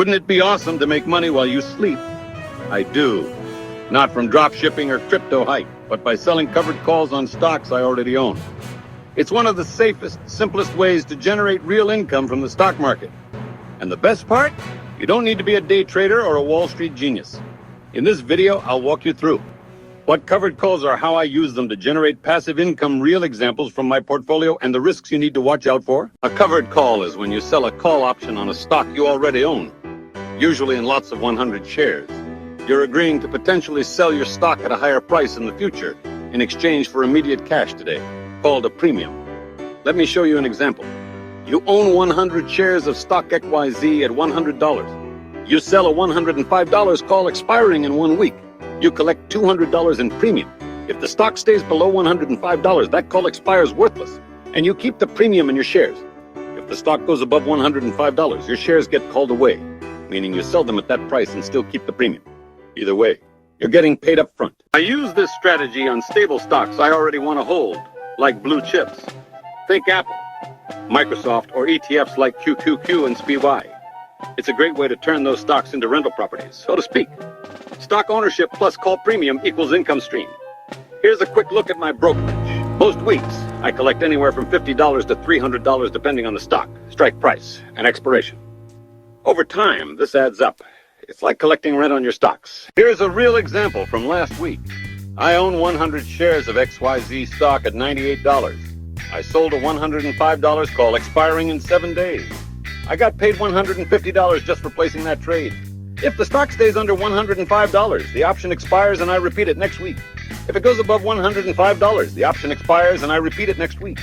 Wouldn't it be awesome to make money while you sleep? I do. Not from drop shipping or crypto hype, but by selling covered calls on stocks I already own. It's one of the safest, simplest ways to generate real income from the stock market. And the best part? You don't need to be a day trader or a Wall Street genius. In this video, I'll walk you through what covered calls are, how I use them to generate passive income, real examples from my portfolio, and the risks you need to watch out for. A covered call is when you sell a call option on a stock you already own, usually in lots of 100 shares. You're agreeing to potentially sell your stock at a higher price in the future in exchange for immediate cash today, called a premium. Let me show you an example. You own 100 shares of stock XYZ at $100. You sell a $105 call expiring in 1 week. You collect $200 in premium. If the stock stays below $105, that call expires worthless, and you keep the premium in your shares. If the stock goes above $105, your shares get called away, meaning you sell them at that price and still keep the premium. Either way, you're getting paid up front. I use this strategy on stable stocks I already want to hold, like blue chips. Think Apple, Microsoft, or ETFs like QQQ and SPY. It's a great way to turn those stocks into rental properties, so to speak. Stock ownership plus call premium equals income stream. Here's a quick look at my brokerage. Most weeks, I collect anywhere from $50 to $300 depending on the stock, strike price, and expiration. Over time, this adds up. It's like collecting rent on your stocks. Here's a real example from last week. I own 100 shares of XYZ stock at $98. I sold a $105 call expiring in 7 days. I got paid $150 just for placing that trade. If the stock stays under $105, the option expires and I repeat it next week. If it goes above $105, the option expires and I repeat it next week.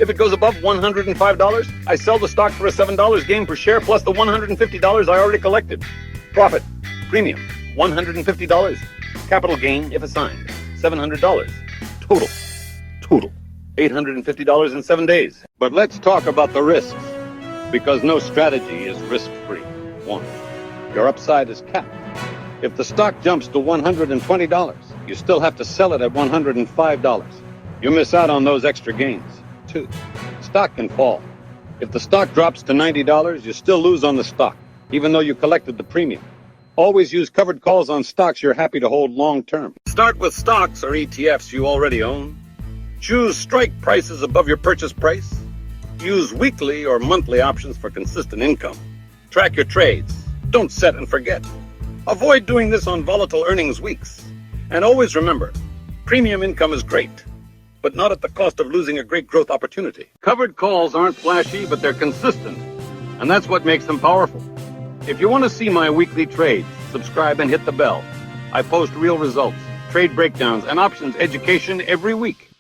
If it goes above $105, I sell the stock for a $7 gain per share plus the $150 I already collected. Profit, premium, $150. Capital gain, if assigned, $700. Total, $850 in 7 days. But let's talk about the risks, because no strategy is risk-free. 1. Your upside is capped. If the stock jumps to $120, you still have to sell it at $105. You miss out on those extra gains. 2. Stock can fall. If the stock drops to $90, you still lose on the stock, even though you collected the premium. Always use covered calls on stocks you're happy to hold long-term. Start with stocks or ETFs you already own. Choose strike prices above your purchase price. Use weekly or monthly options for consistent income. Track your trades. Don't set and forget. Avoid doing this on volatile earnings weeks. And always remember, premium income is great, but not at the cost of losing a great growth opportunity. Covered calls aren't flashy, but they're consistent, and that's what makes them powerful. If you want to see my weekly trades, subscribe and hit the bell. I post real results, trade breakdowns, and options education every week.